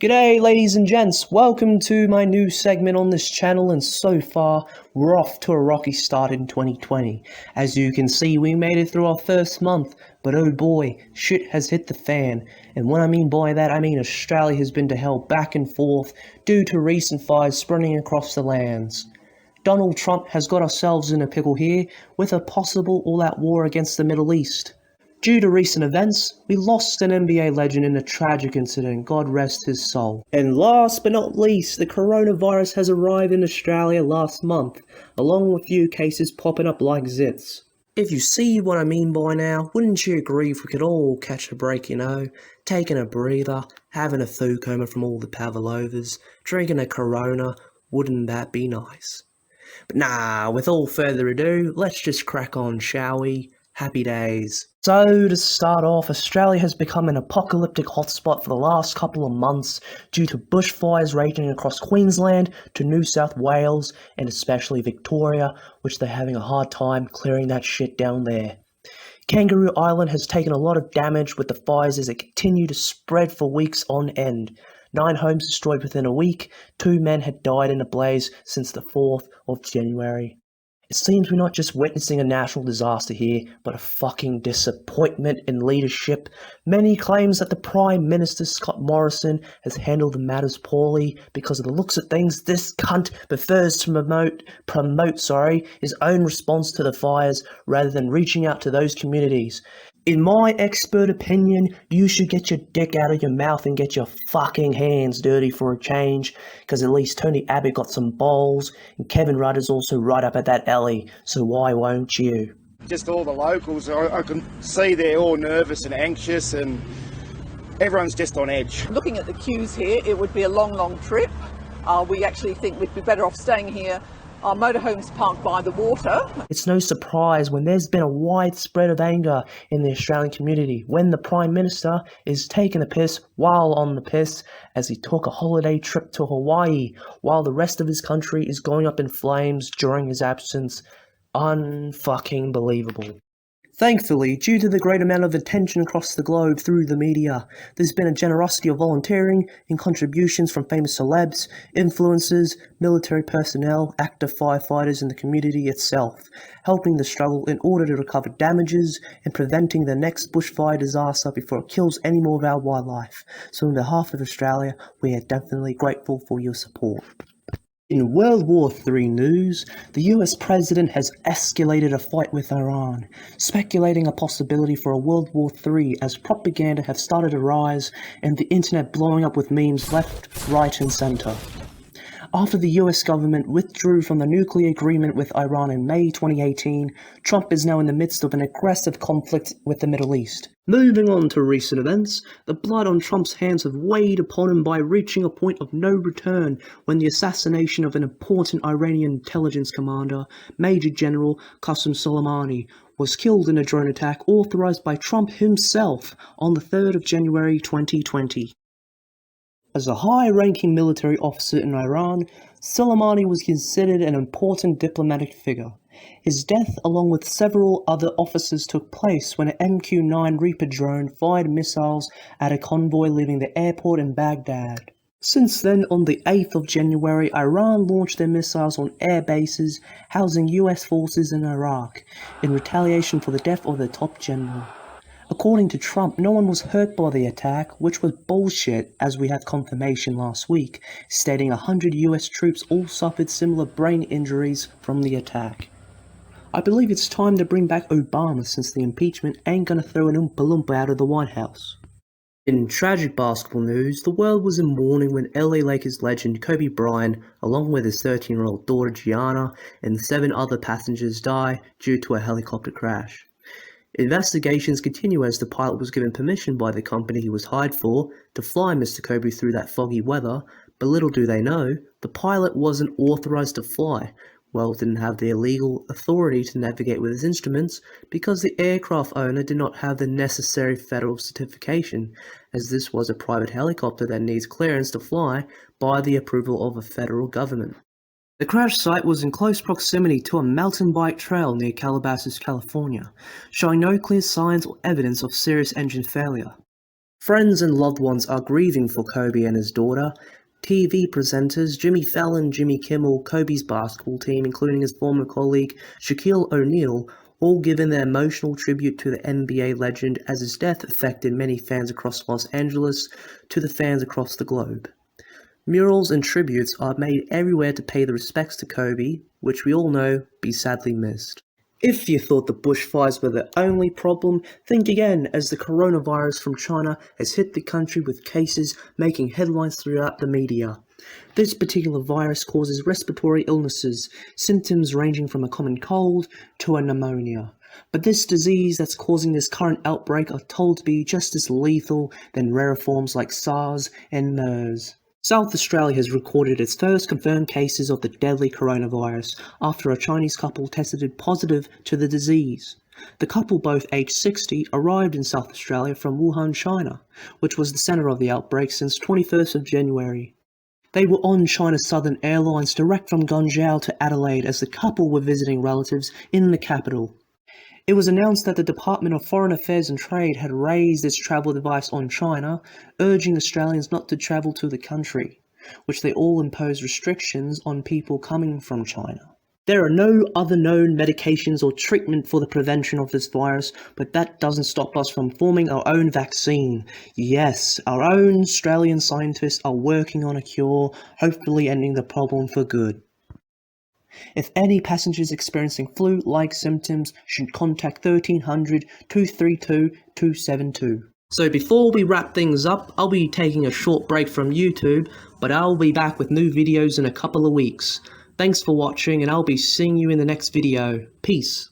G'day ladies and gents, welcome to my new segment on this channel, and so far we're off to a rocky start in 2020. As you can see, we made it through our first month, but oh boy, shit has hit the fan. And what I mean by that, I mean Australia has been to hell back and forth due to recent fires spreading across the lands. Donald Trump has got ourselves in a pickle here with a possible all-out war against the Middle East. Due to recent events, we lost an NBA legend in a tragic incident, God rest his soul. And last but not least, the coronavirus has arrived in Australia last month, along with few cases popping up like zits. If you see what I mean by now, wouldn't you agree if we could all catch a break, taking a breather, having a food coma from all the pavlovas, drinking a Corona, wouldn't that be nice? But nah, with all further ado, let's just crack on, shall we? Happy days. So, to start off, Australia has become an apocalyptic hotspot for the last couple of months due to bushfires raging across Queensland to New South Wales and especially Victoria, which they're having a hard time clearing that shit down there. Kangaroo Island has taken a lot of damage with the fires as it continued to spread for weeks on end. 9 homes destroyed within a week, 2 men had died in a blaze since the 4th of January. It seems we're not just witnessing a national disaster here, but a fucking disappointment in leadership. Many claims that the Prime Minister, Scott Morrison, has handled the matters poorly because of the looks of things. This cunt prefers to promote his own response to the fires rather than reaching out to those communities. In my expert opinion, you should get your dick out of your mouth and get your fucking hands dirty for a change, because at least Tony Abbott got some balls, and Kevin Rudd is also right up at that alley, so why won't you? Just all the locals, I can see they're all nervous and anxious, and everyone's just on edge. Looking at the queues here, it would be a long trip. We actually think we'd be better off staying here. Our motorhome's parked by the water. It's no surprise when there's been a widespread of anger in the Australian community when the Prime Minister is taking the piss while on the piss as he took a holiday trip to Hawaii while the rest of his country is going up in flames during his absence. Unfucking believable. Thankfully, due to the great amount of attention across the globe through the media, there's been a generosity of volunteering and contributions from famous celebs, influencers, military personnel, active firefighters and the community itself, helping the struggle in order to recover damages and preventing the next bushfire disaster before it kills any more of our wildlife. So on behalf of Australia, we are definitely grateful for your support. In World War III news, the US president has escalated a fight with Iran, speculating a possibility for a World War III as propaganda have started to rise and the internet blowing up with memes left, right and center. After the US government withdrew from the nuclear agreement with Iran in May 2018, Trump is now in the midst of an aggressive conflict with the Middle East. Moving on to recent events, the blood on Trump's hands have weighed upon him by reaching a point of no return when the assassination of an important Iranian intelligence commander, Major General Qasem Soleimani, was killed in a drone attack authorized by Trump himself on the 3rd of January 2020. As a high-ranking military officer in Iran, Soleimani was considered an important diplomatic figure. His death, along with several other officers, took place when an MQ-9 Reaper drone fired missiles at a convoy leaving the airport in Baghdad. Since then, on the 8th of January, Iran launched their missiles on air bases housing US forces in Iraq, in retaliation for the death of their top general. According to Trump, no one was hurt by the attack, which was bullshit, as we had confirmation last week, stating 100 US troops all suffered similar brain injuries from the attack. I believe it's time to bring back Obama since the impeachment ain't gonna throw an Oompa Loompa out of the White House. In tragic basketball news, the world was in mourning when LA Lakers legend Kobe Bryant, along with his 13-year-old daughter Gianna and 7 other passengers, died due to a helicopter crash. Investigations continue as the pilot was given permission by the company he was hired for to fly Mr. Kobe through that foggy weather, but little do they know, the pilot wasn't authorized to fly. Well, didn't have the legal authority to navigate with his instruments because the aircraft owner did not have the necessary federal certification, as this was a private helicopter that needs clearance to fly by the approval of a federal government. The crash site was in close proximity to a mountain bike trail near Calabasas, California, showing no clear signs or evidence of serious engine failure. Friends and loved ones are grieving for Kobe and his daughter. TV presenters Jimmy Fallon, Jimmy Kimmel, Kobe's basketball team, including his former colleague Shaquille O'Neal, all given their emotional tribute to the NBA legend as his death affected many fans across Los Angeles to the fans across the globe. Murals and tributes are made everywhere to pay the respects to Kobe, which we all know be sadly missed. If you thought the bushfires were the only problem, think again, as the coronavirus from China has hit the country with cases making headlines throughout the media. This particular virus causes respiratory illnesses, symptoms ranging from a common cold to a pneumonia. But this disease that's causing this current outbreak are told to be just as lethal than rarer forms like SARS and MERS. South Australia has recorded its first confirmed cases of the deadly coronavirus after a Chinese couple tested positive to the disease. The couple, both aged 60, arrived in South Australia from Wuhan, China, which was the centre of the outbreak since 21st of January. They were on China's Southern Airlines direct from Guangzhou to Adelaide as the couple were visiting relatives in the capital. It was announced that the Department of Foreign Affairs and Trade had raised its travel advice on China, urging Australians not to travel to the country, which they all imposed restrictions on people coming from China. There are no other known medications or treatment for the prevention of this virus, but that doesn't stop us from forming our own vaccine. Yes, our own Australian scientists are working on a cure, hopefully ending the problem for good. If any passengers experiencing flu-like symptoms should contact 1300 232 272. So before we wrap things up, I'll be taking a short break from YouTube, but I'll be back with new videos in a couple of weeks. Thanks for watching, and I'll be seeing you in the next video. Peace.